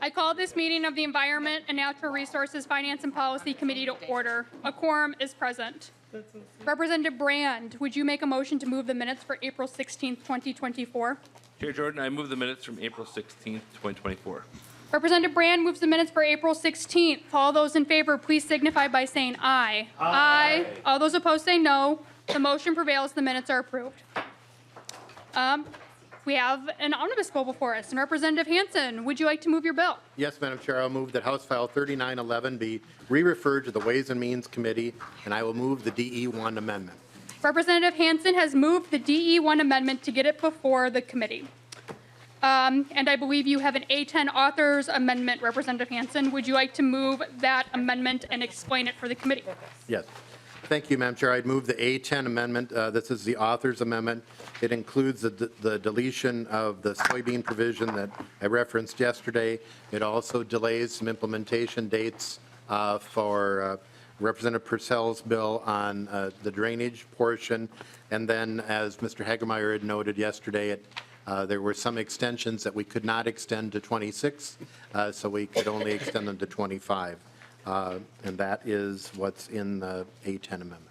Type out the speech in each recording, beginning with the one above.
I call this meeting of the Environment and Natural Resources Finance and Policy Committee to order. A quorum is present. Representative Brand, would you make a motion to move the minutes for April 16th, 2024? Chair Jordan, I move the minutes from April 16th, 2024. Representative Brand moves the minutes for April 16th. All those in favor, please signify by saying aye. Aye. All those opposed say no. The motion prevails. The minutes are approved. We have an omnibus bill before us. And Representative Hansen, would you like to move your bill? Yes, Madam Chair, I'll move that House File 3911 be re-referred to the Ways and Means Committee, and I will move the DE1 amendment. Representative Hansen has moved the DE1 amendment to get it before the committee. And I believe you have an A10 author's amendment, Representative Hansen. Would you like to move that amendment and explain it for the committee? Yes. Thank you, Madam Chair. I'd move the A10 amendment. This is the author's amendment. It includes the deletion of the soybean provision that I referenced yesterday. It also delays some implementation dates for Representative Purcell's bill on the drainage portion. And then, as Mr. Hagemeyer had noted yesterday, there were some extensions that we could not extend to 26, so we could only extend them to 25. And that is what's in the A10 amendment.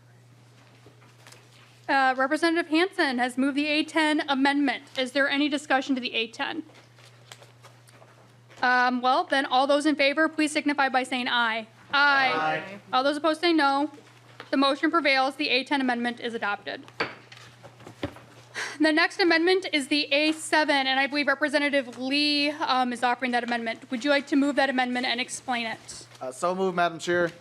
Representative Hansen has moved the A10 amendment. Is there any discussion to the A10? Well, then all those in favor, please signify by saying aye. Aye. Aye. All those opposed say no. The motion prevails. The A10 amendment is adopted. The next amendment is the A7, and I believe Representative Lee is offering that amendment. Would you like to move that amendment and explain it? So moved, Madam Chair.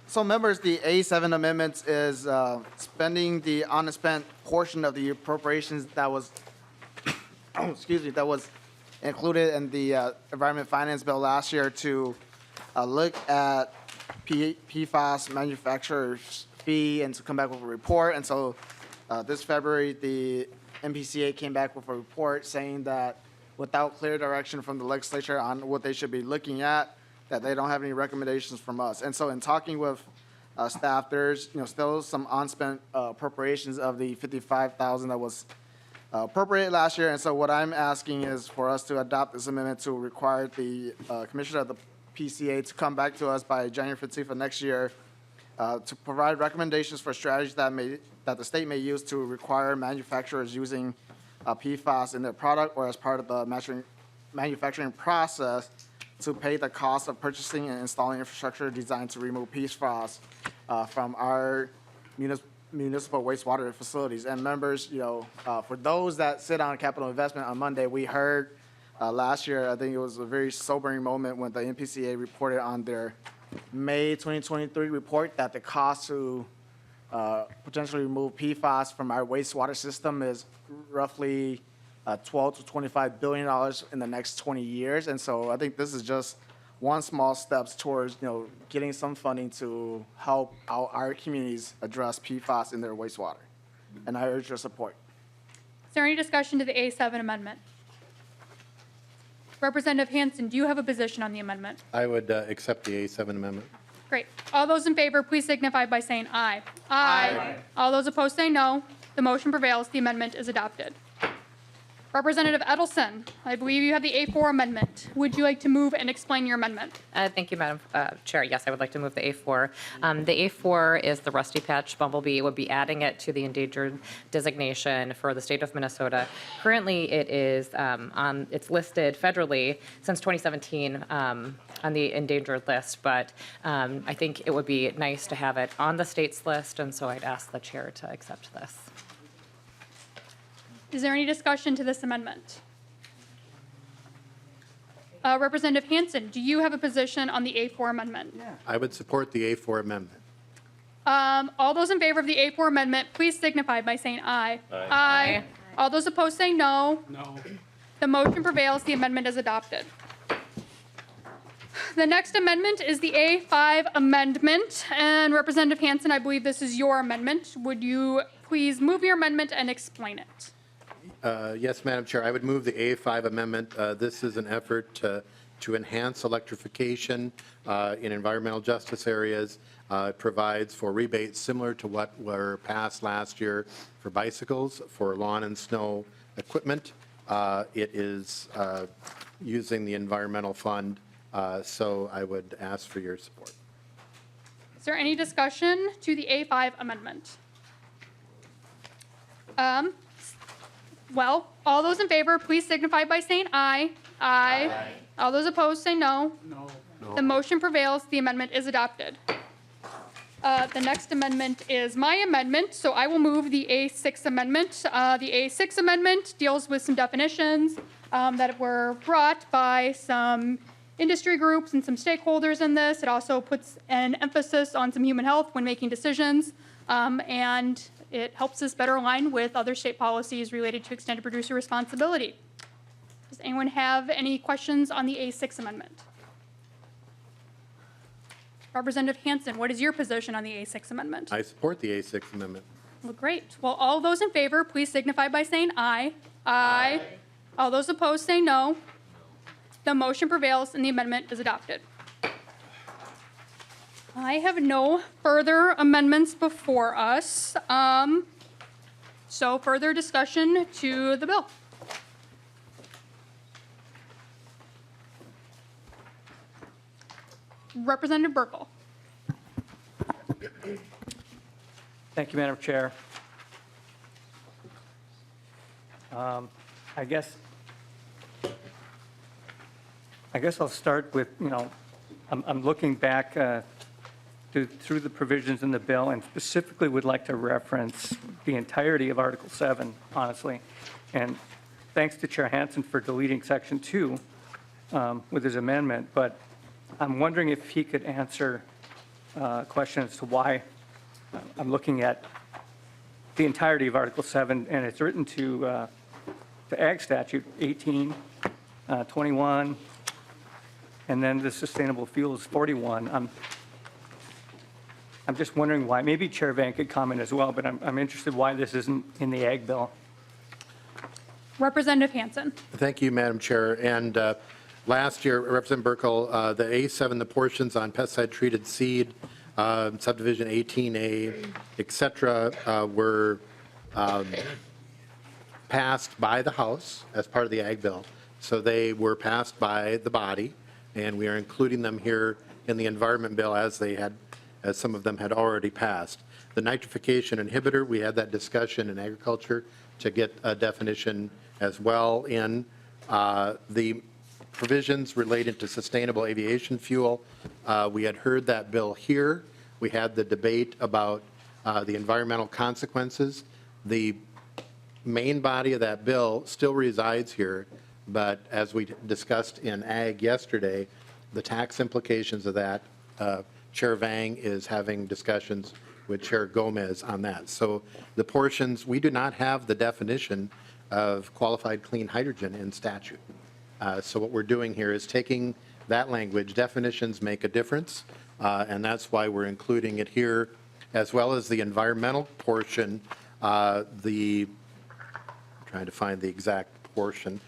So members, the A7 amendments is spending the unspent portion of the appropriations that was, that was included in the Environment Finance Bill last year to look at PFAS manufacturer's fee and to come back with a report. And so this February, the MPCA came back with a report saying that without clear direction from the legislature on what they should be looking at, that they don't have any recommendations from us. And so in talking with staff, there's still some unspent appropriations of the $55,000 that was appropriated last year. And so what I'm asking is for us to adopt this amendment to require the commissioner of the PCA to come back to us by January 15th of next year to provide recommendations for strategies that the state may use to require manufacturers using PFAS in their product or as part of the manufacturing process to pay the cost of purchasing and installing infrastructure designed to remove PFAS from our municipal wastewater facilities. And members, for those that sit on capital investment on Monday, we heard last year, I think it was a very sobering moment when the MPCA reported on their May 2023 report that the cost to potentially remove PFAS from our wastewater system is roughly $12 to $25 billion in the next 20 years. And so I think this is just one small step towards, getting some funding to help our communities address PFAS in their wastewater. And I urge your support. Is there any discussion to the A7 amendment? Representative Hansen, do you have a position on the amendment? I would accept the A7 amendment. Great. All those in favor, please signify by saying aye. Aye. All those opposed say no. The motion prevails. The amendment is adopted. Representative Edelson, I believe you have the A4 amendment. Would you like to move and explain your amendment? Thank you, Madam Chair. Yes, I would like to move the A4. The A4 is the rusty patch bumblebee. It would be adding it to the endangered designation for the state of Minnesota. Currently, it is it's listed federally since 2017 on the endangered list, but I think it would be nice to have it on the state's list, and so I'd ask the chair to accept this. Is there any discussion to this amendment? Representative Hansen, do you have a position on the A4 amendment? Yeah. I would support the A4 amendment. All those in favor of the A4 amendment, please signify by saying aye. Aye. Aye. All those opposed say no. No. The motion prevails. The amendment is adopted. The next amendment is the A5 amendment. And Representative Hansen, I believe this is your amendment. Would you please move your amendment and explain it? Yes, Madam Chair, I would move the A5 amendment. This is an effort to enhance electrification in environmental justice areas. It provides for rebates similar to what were passed last year for bicycles, for lawn and snow equipment, It is using the environmental fund, so I would ask for your support. Is there any discussion to the A5 amendment? Well, all those in favor, please signify by saying aye. Aye. All those opposed, say no. No. The motion prevails. The amendment is adopted. The next amendment is my amendment, so I will move the A6 amendment. The A6 amendment deals with some definitions that were brought by some industry groups and some stakeholders in this. It also puts an emphasis on some human health when making decisions, and it helps us better align with other state policies related to extended producer responsibility. Does anyone have any questions on the A6 amendment? Representative Hansen, what is your position on the A6 amendment? I support the A6 amendment. Well, great. Well, all those in favor, please signify by saying aye. Aye. All those opposed, say no. The motion prevails and the amendment is adopted. I have no further amendments before us. So further discussion to the bill. Representative Burkle. Thank you, Madam Chair. I guess I'll start with, I'm looking back through the provisions in the bill and specifically would like to reference the entirety of Article 7, honestly. And thanks to Chair Hansen for deleting Section 2 with his amendment, but I'm wondering if he could answer a question as to why I'm looking at the entirety of Article 7, and it's written to Ag Statute 18, 21, and then the Sustainable Fuels 41. I'm just wondering why. Maybe Chair Van could comment as well, but I'm interested why this isn't in the Ag bill. Representative Hansen. Thank you, Madam Chair. And last year, Representative Burkle, the A7, the portions on pesticide-treated seed, subdivision 18A, et cetera, were passed by the House as part of the Ag bill. So they were passed by the body, and we are including them here in the Environment bill as some of them had already passed. The nitrification inhibitor, we had that discussion in agriculture to get a definition as well in the provisions related to sustainable aviation fuel. We had heard that bill here. We had the debate about the environmental consequences. The main body of that bill still resides here, but as we discussed in Ag yesterday, the tax implications of that, Chair Vang is having discussions with Chair Gomez on that. So the portions, we do not have the definition of qualified clean hydrogen in statute. So what we're doing here is taking that language. Definitions make a difference, and that's why we're including it here, as well as the environmental portion. I'm trying to find the exact portion.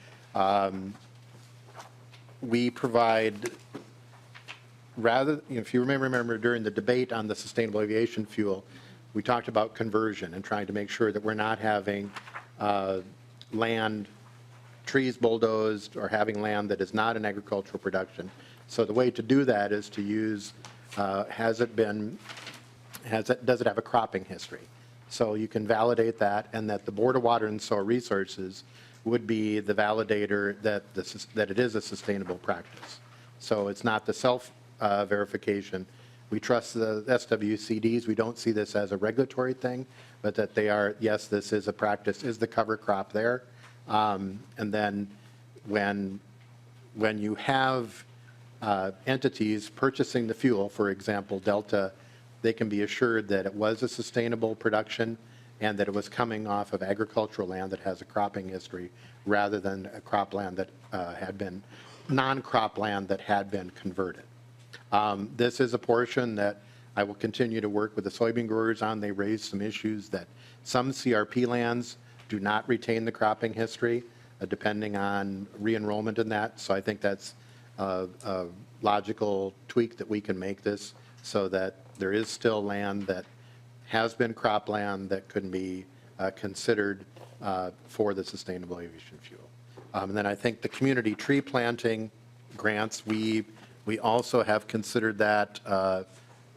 We provide, if you remember during the debate on the sustainable aviation fuel, we talked about conversion and trying to make sure that we're not having trees bulldozed or having land that is not in agricultural production. So the way to do that is to use, does it have a cropping history? So you can validate that, and that the Board of Water and Soil Resources would be the validator that it is a sustainable practice. So it's not the self-verification. We trust the SWCDs. We don't see this as a regulatory thing, but that they are, yes, this is a practice. Is the cover crop there? And then when you have entities purchasing the fuel, for example, Delta, they can be assured that it was a sustainable production and that it was coming off of agricultural land that has a cropping history rather than a cropland that had been, non-crop land that had been converted. This is a portion that I will continue to work with the soybean growers on. They raised some issues that some CRP lands do not retain the cropping history, depending on re-enrollment in that. So I think that's a logical tweak that we can make this so that there is still land that has been cropland that could be considered for the sustainable aviation fuel. And then I think the community tree planting grants, we also have considered that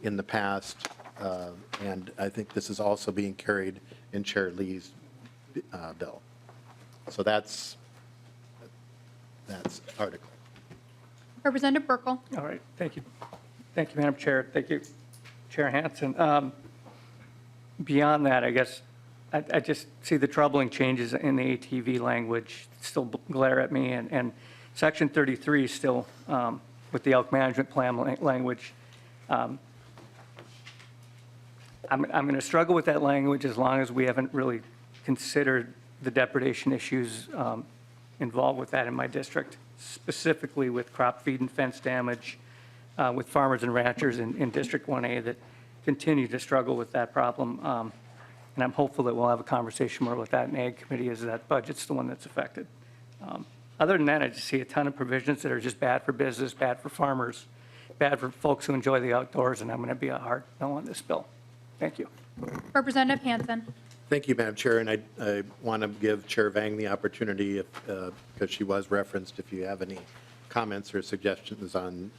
in the past, and I think this is also being carried in Chair Lee's bill. So that's article. Representative Burkle. All right, thank you. Thank you, Madam Chair. Thank you, Chair Hansen. Beyond that, I guess, I just see the troubling changes in the ATV language still glare at me, and Section 33 still, with the elk management plan language. I'm going to struggle with that language as long as we haven't really considered the depredation issues involved with that in my district, specifically with crop feed and fence damage, with farmers and ranchers in District 1A that continue to struggle with that problem. And I'm hopeful that we'll have a conversation more with that in Ag Committee, as that budget's the one that's affected. Other than that, I just see a ton of provisions that are just bad for business, bad for farmers, bad for folks who enjoy the outdoors, and I'm going to be a hard no on this bill. Thank you. Representative Hansen. Thank you, Madam Chair, and I want to give Chair Vang the opportunity, because she was referenced, if you have any comments or suggestions on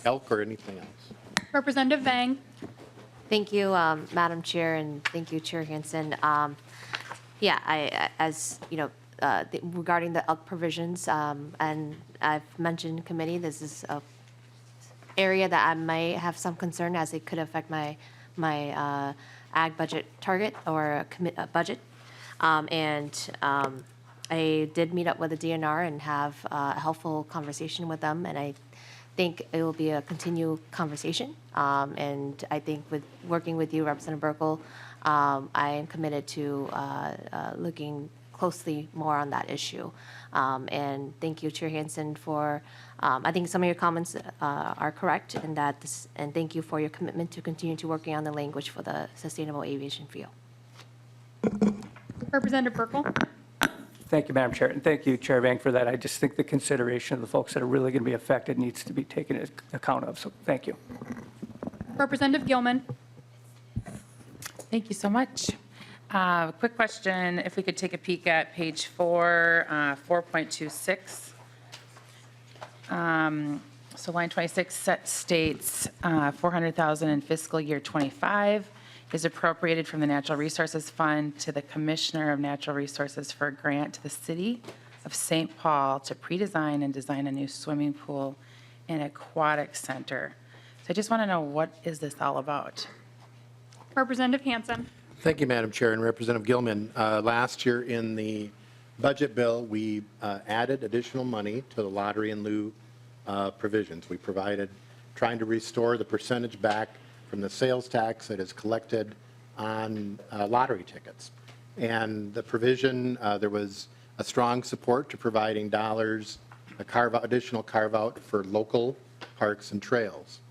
elk or anything else. Representative Vang. Thank you, Madam Chair, and thank you, Chair Hansen. Yeah, as you know, regarding the elk provisions, and I've mentioned in committee, this is a area that I might have some concern, as it could affect my ag budget target or budget. I did meet up with the DNR and have a helpful conversation with them, and I think it will be a continued conversation. And I think with working with you, Representative Burkle, I am committed to looking closely more on that issue. And thank you, Chair Hansen, for, I think some of your comments are correct, and and thank you for your commitment to continue to working on the language for the sustainable aviation fuel. Representative Burkle. Thank you, Madam Chair, and thank you, Chair Vang, for that. I just think the consideration of the folks that are really going to be affected needs to be taken account of, so thank you. Representative Gilman. Thank you so much. Quick question, if we could take a peek at page 4, 4.26. So line 26 states $400,000 in fiscal year '25 is appropriated from the Natural Resources Fund to the Commissioner of Natural Resources for a grant to the City of St. Paul to pre-design and design a new swimming pool and aquatic center. So I just want to know, what is this all about? Representative Hansen. Thank you, Madam Chair, and Representative Gilman. Last year in the budget bill, we added additional money to the lottery in lieu provisions. We provided, trying to restore the percentage back from the sales tax that is collected on lottery tickets. And the provision, there was a strong support to providing dollars, additional carve-out for local parks and trails.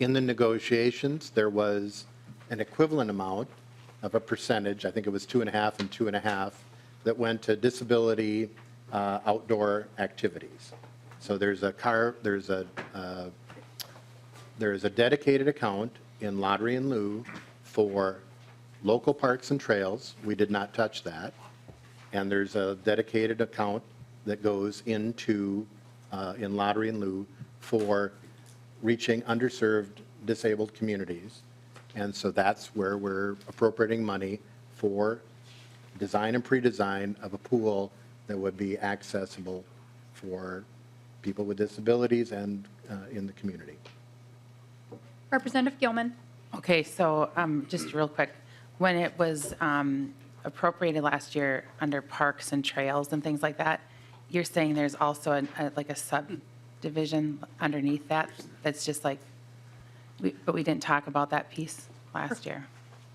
In the negotiations, there was an equivalent amount of a percentage, I think it was 2.5 and 2.5, that went to disability outdoor activities. So there's a dedicated account in lottery in lieu for local parks and trails. We did not touch that. And there's a dedicated account that goes into in lottery in lieu for reaching underserved disabled communities. And so that's where we're appropriating money for design and pre-design of a pool that would be accessible for people with disabilities and in the community. Representative Gilman. Okay, so just real quick, when it was appropriated last year under parks and trails and things like that, you're saying there's also like a subdivision underneath that that's just like, but we didn't talk about that piece last year.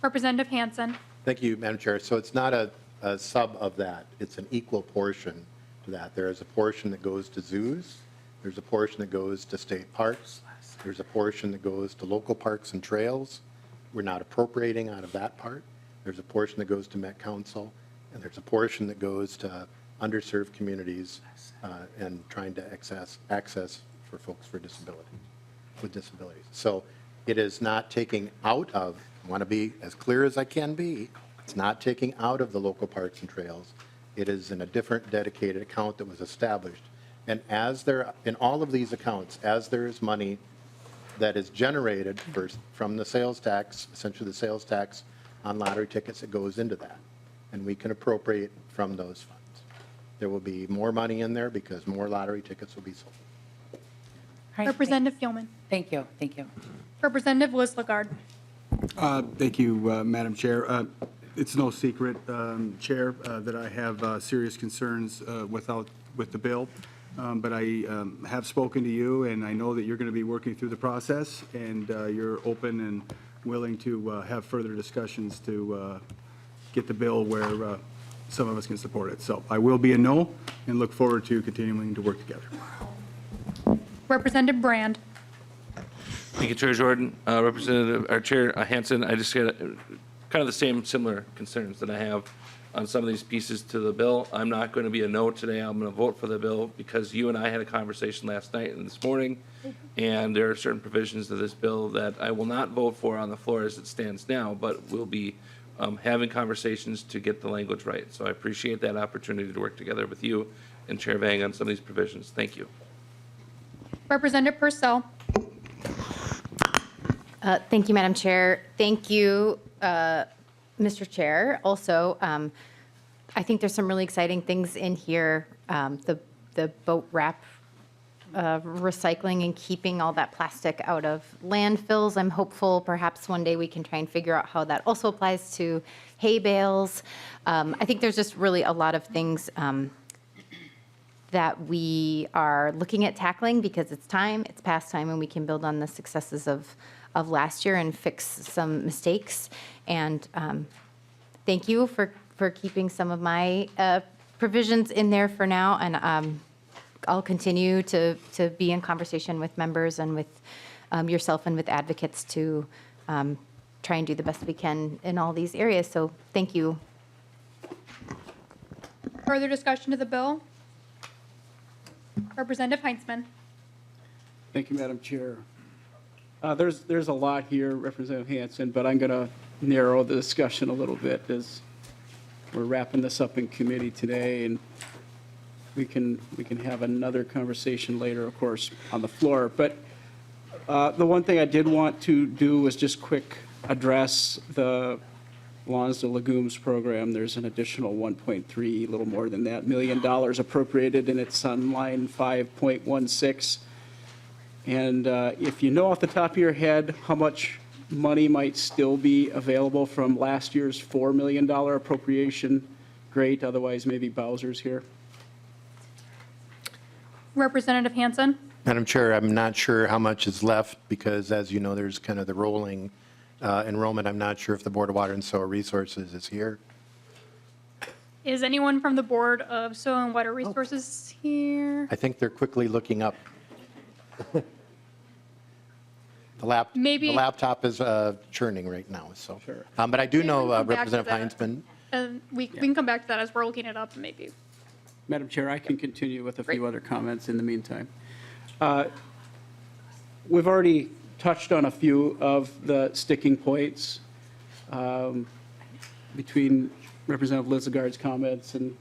Representative Hansen. Thank you, Madam Chair. So it's not a sub of that. It's an equal portion to that. There is a portion that goes to zoos. There's a portion that goes to state parks. There's a portion that goes to local parks and trails. We're not appropriating out of that part. There's a portion that goes to Met Council, and there's a portion that goes to underserved communities and trying to access for folks with disabilities. So it is not taking out of, I want to be as clear as I can be, it's not taking out of the local parks and trails. It is in a different dedicated account that was established. And as there, in all of these accounts, as there is money that is generated from the sales tax, essentially the sales tax on lottery tickets, it goes into that. And we can appropriate from those funds. There will be more money in there because more lottery tickets will be sold. All right, Representative Gilman. Thank you, thank you. Representative Liz Lagarde. Thank you, Madam Chair. It's no secret, Chair, that I have serious concerns with the bill, but I have spoken to you, and I know that you're going to be working through the process, and you're open and willing to have further discussions to get the bill where some of us can support it. So I will be a no, and look forward to continuing to work together. Representative Brand. Thank you, Chair Jordan. Our Chair Hansen, I just got kind of the same similar concerns that I have on some of these pieces to the bill. I'm not going to be a no today. I'm going to vote for the bill because you and I had a conversation last night and this morning, and there are certain provisions of this bill that I will not vote for on the floor as it stands now, but we'll be having conversations to get the language right. So I appreciate that opportunity to work together with you and Chair Vang on some of these provisions. Thank you. Representative Purcell. Thank you, Madam Chair. Thank you, Mr. Chair. Also, I think there's some really exciting things in here. The boat wrap recycling and keeping all that plastic out of landfills. I'm hopeful perhaps one day we can try and figure out how that also applies to hay bales. I think there's just really a lot of things that we are looking at tackling because it's past time, and we can build on the successes of last year and fix some mistakes. And thank you for keeping some of my provisions in there for now. And I'll continue to be in conversation with members and with yourself and with advocates to try and do the best we can in all these areas. So thank you. Further discussion to the bill? Representative Heinzman. Thank you, Madam Chair. There's a lot here, Representative Hansen, but I'm going to narrow the discussion a little bit as we're wrapping this up in committee today, and we can have another conversation later, of course, on the floor. But the one thing I did want to do was just quick address the Lawns to Legumes program. There's an additional 1.3, a little more than that, $1 million appropriated, and it's on line 5.16. And if you know off the top of your head how much money might still be available from last year's $4 million appropriation, great. Otherwise, maybe Bowser's here. Representative Hansen. Madam Chair, I'm not sure how much is left because, as you know, there's kind of the rolling enrollment. I'm not sure if the Board of Water and Soil Resources is here. Is anyone from the Board of Soil and Water Resources here? I think they're quickly looking up. The Maybe- laptop is churning right now, so. Sure. But I do know Maybe we'll come back to Representative that. Heinzman. We can come back to that as we're looking it up, maybe. Madam Chair, I can continue with a few Great. other comments in the meantime. We've already touched on a few of the sticking points between Representative Lizagarde's comments and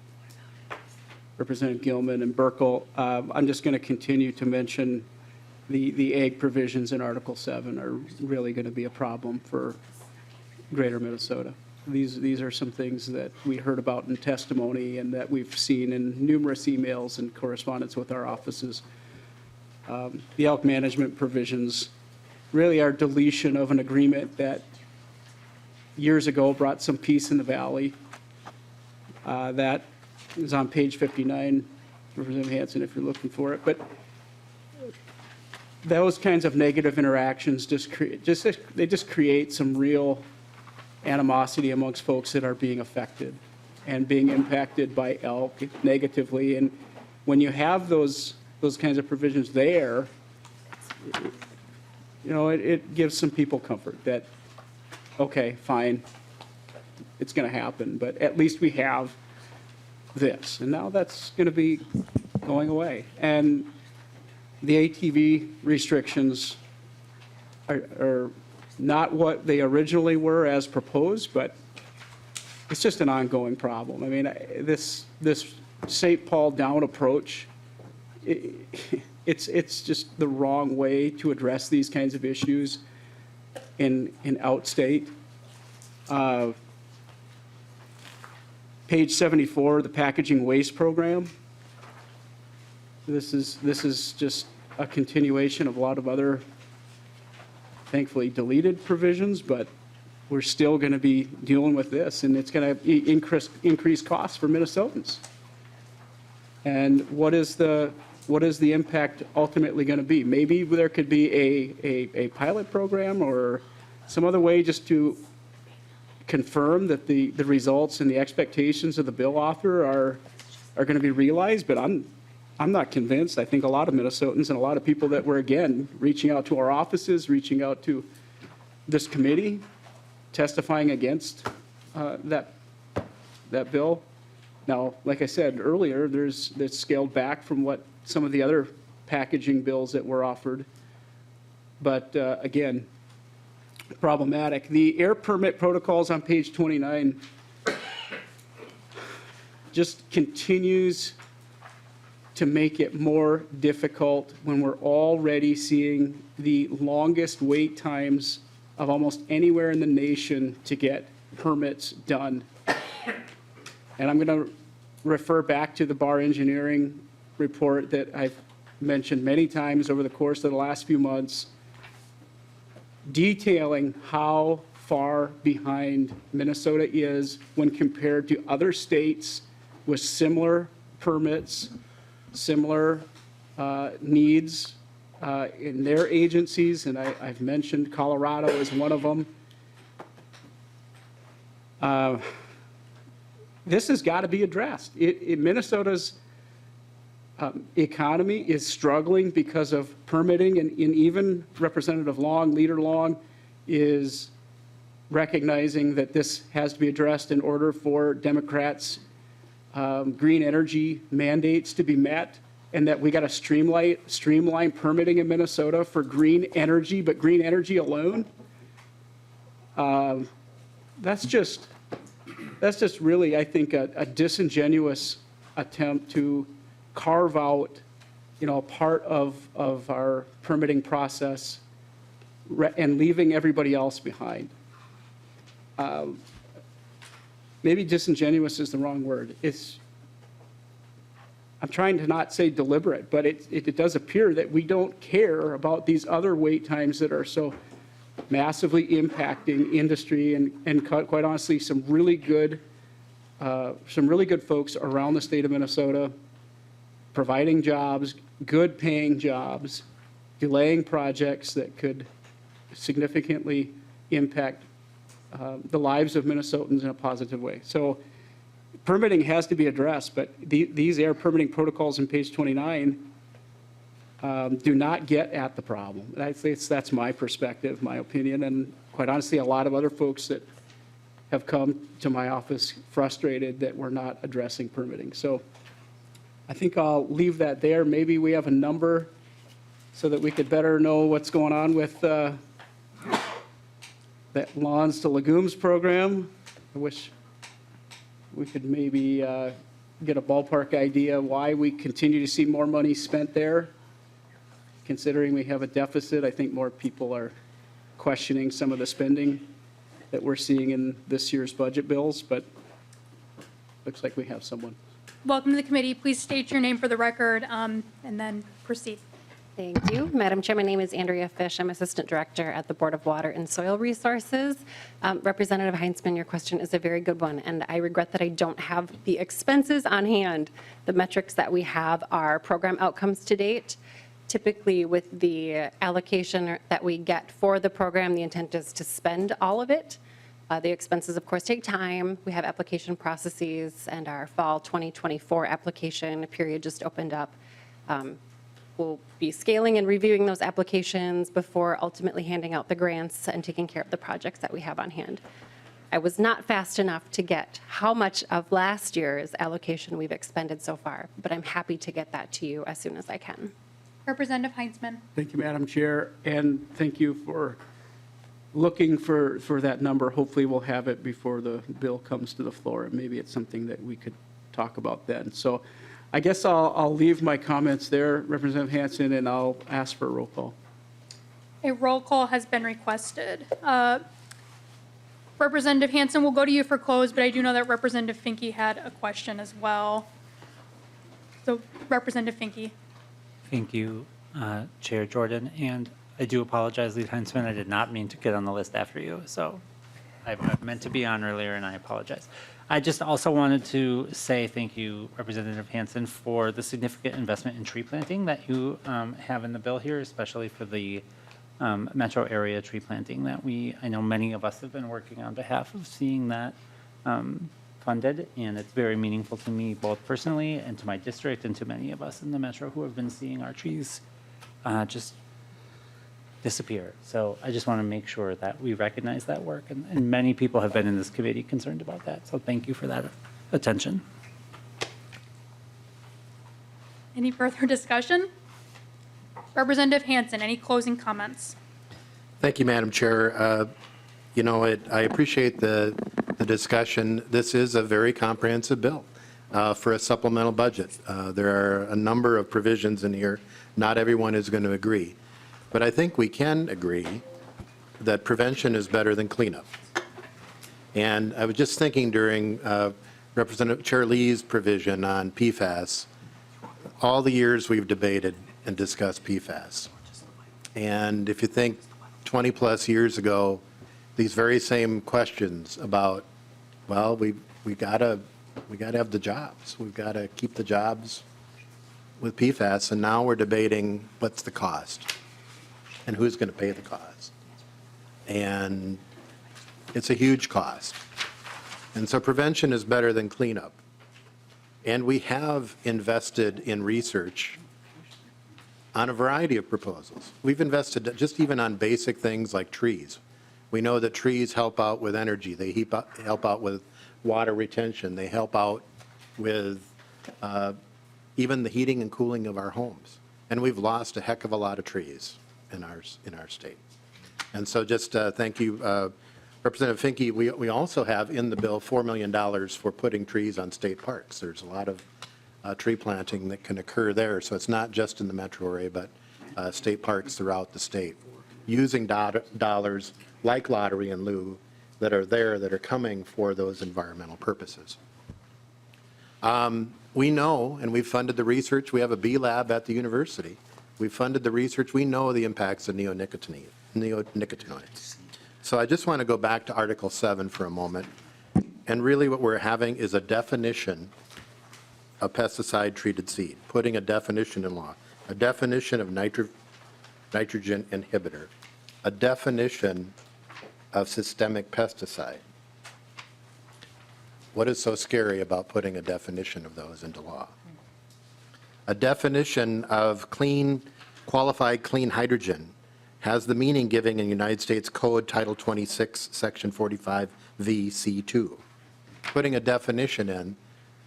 Representative Gilman and Burkle. I'm just going to continue to mention the ag provisions in Article 7 are really going to be a problem for greater Minnesota. These are some things that we heard about in testimony and that we've seen in numerous emails and correspondence with our offices. The elk management provisions really are deletion of an agreement that years ago brought some peace in the valley. That is on page 59, Representative Hansen, if you're looking for it. But those kinds of negative interactions just create some real animosity amongst folks that are being affected and being impacted by elk negatively. And when you have those kinds of provisions there, you know, it gives some people comfort that, okay, fine, it's going to happen, but at least we have this. And now that's going to be going away. And the ATV restrictions are not what they originally were as proposed, but it's just an ongoing problem. I mean, this St. Paul down approach, it's just the wrong way to address these kinds of issues in outstate. Page 74, the packaging waste program. This is just a continuation of a lot of other, thankfully, deleted provisions, but we're still going to be dealing with this, and it's going to increase costs for Minnesotans. And what is the impact ultimately going to be? Maybe there could be a pilot program or some other way just to confirm that the results and the expectations of the bill author are going to be realized, but I'm not convinced. I think a lot of Minnesotans and a lot of people that were, again, reaching out to our offices, reaching out to this committee, testifying against that bill. Now, like I said earlier, that's scaled back from what some of the other packaging bills that were offered. But again, problematic. The air permit protocols on page 29 just continues to make it more difficult when we're already seeing the longest wait times of almost anywhere in the nation to get permits done. And I'm going to refer back to the Bar Engineering report that I've mentioned many times over the course of the last few months, detailing how far behind Minnesota is when compared to other states with similar permits, similar needs in their agencies, and I've mentioned Colorado as one of them. This has got to be addressed. Minnesota's economy is struggling because of permitting, and even Representative Long, Leader Long, is recognizing that this has to be addressed in order for Democrats' green energy mandates to be met, and that we got to streamline permitting in Minnesota for green energy, but green energy alone. That's just really, I think, a disingenuous attempt to carve out, a part of our permitting process and leaving everybody else behind. Maybe disingenuous is the wrong word. I'm trying to not say deliberate, but it does appear that we don't care about these other wait times that are so massively impacting industry and quite honestly, some really good folks around the state of Minnesota, providing jobs, good paying jobs, delaying projects that could significantly impact the lives of Minnesotans in a positive way. So permitting has to be addressed, but these air permitting protocols on page 29 do not get at the problem. That's my perspective, my opinion, and quite honestly, a lot of other folks that have come to my office frustrated that we're not addressing permitting. So I think I'll leave that there. Maybe we have a number so that we could better know what's going on with that Lawns to Legumes program. I wish we could maybe get a ballpark idea why we continue to see more money spent there. Considering we have a deficit, I think more people are questioning some of the spending that we're seeing in this year's budget bills, but looks like we have someone. Welcome to the committee. Please state your name for the record and then proceed. Thank you. Madam Chair, my name is Andrea Fish. I'm Assistant Director at the Board of Water and Soil Resources. Representative Heinzman, your question is a very good one, and I regret that I don't have the expenses on hand. The metrics that we have are program outcomes to date. Typically, with the allocation that we get for the program, the intent is to spend all of it. The expenses, of course, take time. We have application processes, and our fall 2024 application period just opened up. We'll be scaling and reviewing those applications before ultimately handing out the grants and taking care of the projects that we have on hand. I was not fast enough to get how much of last year's allocation we've expended so far, but I'm happy to get that to you as soon as I can. Representative Heinzman. Thank you, Madam Chair, and thank you for looking for that number. Hopefully, we'll have it before the bill comes to the floor, and maybe it's something that we could talk about then. So I guess I'll leave my comments there, Representative Hansen, and I'll ask for a roll call. A roll call has been requested. Representative Hansen, we'll go to you for close, but I do know that Representative Finke had a question as well. So Representative Finke. Thank you, Chair Jordan, and I do apologize, Lead Heinzman. I did not mean to get on the list after you, so I meant to be on earlier, and I apologize. I just also wanted to say thank you, Representative Hansen, for the significant investment in tree planting that you have in the bill here, especially for the metro area tree planting that I know many of us have been working on behalf of seeing that funded, and it's very meaningful to me both personally and to my district and to many of us in the metro who have been seeing our trees just disappear. So I just want to make sure that we recognize that work, and many people have been in this committee concerned about that. So thank you for that attention. Any further discussion? Representative Hansen, any closing comments? Thank you, Madam Chair. You know, I appreciate the discussion. This is a very comprehensive bill for a supplemental budget. There are a number of provisions in here. Not everyone is going to agree. But I think we can agree that prevention is better than cleanup. And I was just thinking during Representative Chair Lee's provision on PFAS, all the years we've debated and discussed PFAS. And if you think 20-plus years ago, these very same questions about, well, we gotta have the jobs. We've got to keep the jobs with PFAS, and now we're debating what's the cost and who's going to pay the cost. And it's a huge cost. And so prevention is better than cleanup. And we have invested in research on a variety of proposals. We've invested just even on basic things like trees. We know that trees help out with energy. They help out with water retention. They help out with even the heating and cooling of our homes. And we've lost a heck of a lot of trees in our state. And so just thank you, Representative Finke. We also have in the bill $4 million for putting trees on state parks. There's a lot of tree planting that can occur there. So it's not just in the metro area, but state parks throughout the state, using dollars like lottery and lieu that are there, that are coming for those environmental purposes. We know, and we've funded the research. We have a bee lab at the university. We've funded the research. We know the impacts of neonicotinoids. So I just want to go back to Article 7 for a moment. And really what we're having is a definition of pesticide-treated seed, putting a definition in law, a definition of nitrogen inhibitor, a definition of systemic pesticide. What is so scary about putting a definition of those into law? A definition of qualified clean hydrogen has the meaning given in United States Code Title 26, Section 45 VC2. Putting a definition in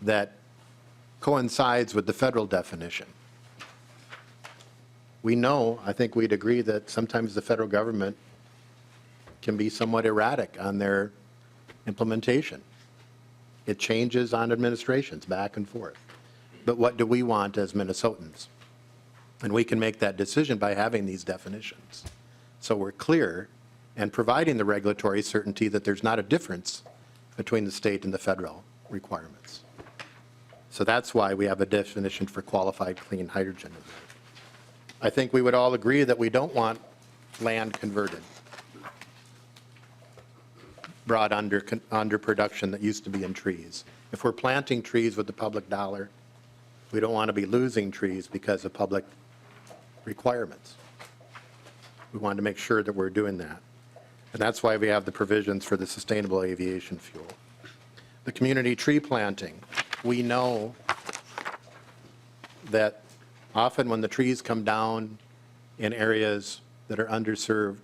that coincides with the federal definition. We know, I think we'd agree, that sometimes the federal government can be somewhat erratic on their implementation. It changes on administrations back and forth. But what do we want as Minnesotans? And we can make that decision by having these definitions. So we're clear and providing the regulatory certainty that there's not a difference between the state and the federal requirements. So that's why we have a definition for qualified clean hydrogen. I think we would all agree that we don't want land converted, brought under production that used to be in trees. If we're planting trees with the public dollar, we don't want to be losing trees because of public requirements. We want to make sure that we're doing that. And that's why we have the provisions for the sustainable aviation fuel. The community tree planting, we know that often when the trees come down in areas that are underserved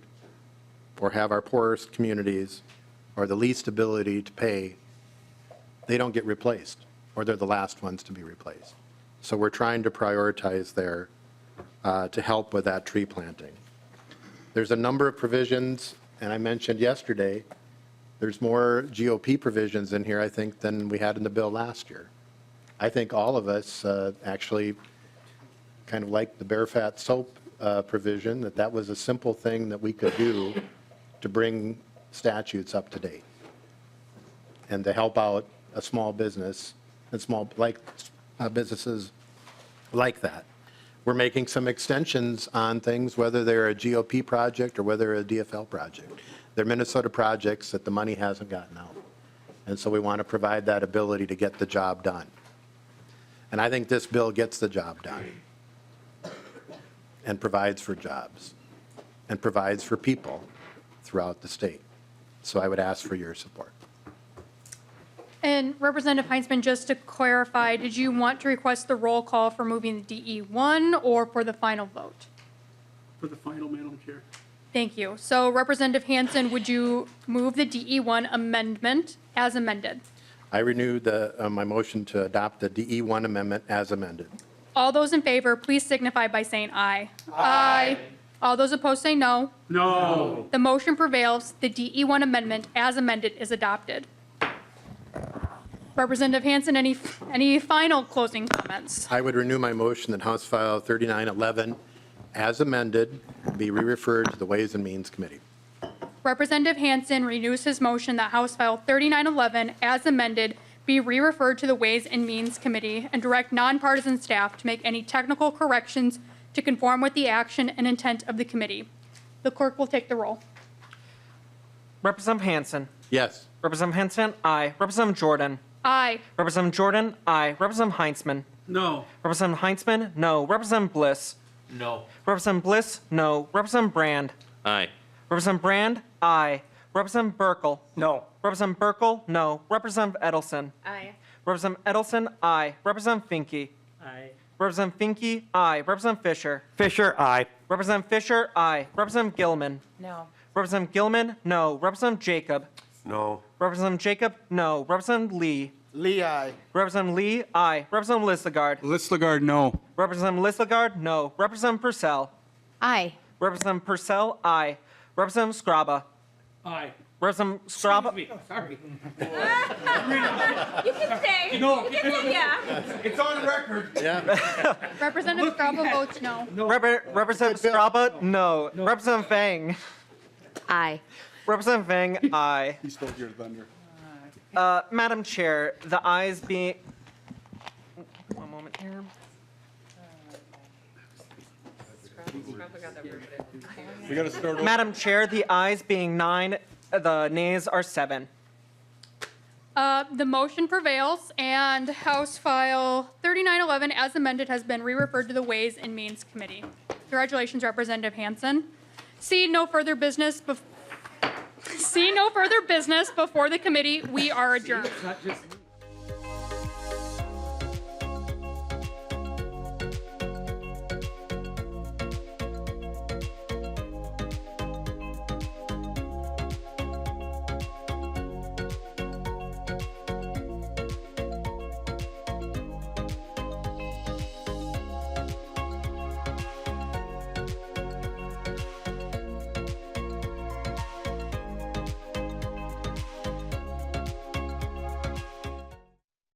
or have our poorest communities or the least ability to pay, they don't get replaced, or they're the last ones to be replaced. So we're trying to prioritize there to help with that tree planting. There's a number of provisions and I mentioned yesterday, there's more GOP provisions in here, I think, than we had in the bill last year. I think all of us actually kind of like the bear fat soap provision, that was a simple thing that we could do to bring statutes up to date and to help out a small business and small, like, businesses like that. We're making some extensions on things, whether they're a GOP project or whether a DFL project. They're Minnesota projects that the money hasn't gotten out. And so we want to provide that ability to get the job done. And I think this bill gets the job done and provides for jobs and provides for people throughout the state. So I would ask for your support. And Representative Heinzman, just to clarify, did you want to request the roll call for moving the DE1 or for the final vote? For the final, Madam Chair. Thank you. So Representative Hansen, would you move the DE1 amendment as amended? I renew my motion to adopt the DE1 amendment as amended. All those in favor, please signify by saying aye. Aye. All those opposed say no. No. The motion prevails. The DE1 amendment as amended is adopted. Representative Hansen, any final closing comments? I would renew my motion that House File 3911, as amended, be re-referred to the Ways and Means Committee. Representative Hansen renews his motion that House File 3911, as amended, be re-referred to the Ways and Means Committee and direct nonpartisan staff to make any technical corrections to conform with the action and intent of the committee. The clerk will take the roll. Representative Hansen. Yes. Representative Hansen, aye. Representative Jordan. Aye. Representative Jordan, aye. Representative Heinzman. No. Representative Heinzman, no. Representative Bliss. No. Representative Bliss, no. Representative Brand. Aye. Representative Brand, aye. Representative Burkle. No. Representative Burkle, no. Representative Edelson. Aye. Representative Edelson, aye. Representative Finke. Aye. Representative Finke, aye. Representative Fisher. Fisher, aye. Representative Fisher, aye. Representative Gilman. No. Representative Gilman, no. Representative Jacob. No. Representative Jacob, no. Representative Lee. Lee, aye. Representative Lee, aye. Representative Lislegard. Lislegard, no. Representative Lislegard, no. Representative Purcell. Aye. Representative Purcell, aye. Representative Scraba. Aye. Representative Scraba. Sorry. You can stay. No. Yeah. It's on record. Representative Scrabble votes no. Representative Scraba, no. Representative Fang. Aye. Representative Fang, aye. He stole your thunder. Madam Chair, the ayes being. One moment here. We got to start over. Madam Chair, the ayes being 9, the nays are 7. The motion prevails, and House File 3911, as amended, has been re-referred to the Ways and Means Committee. Congratulations, Representative Hansen. Seeing no further business before the committee, we are adjourned.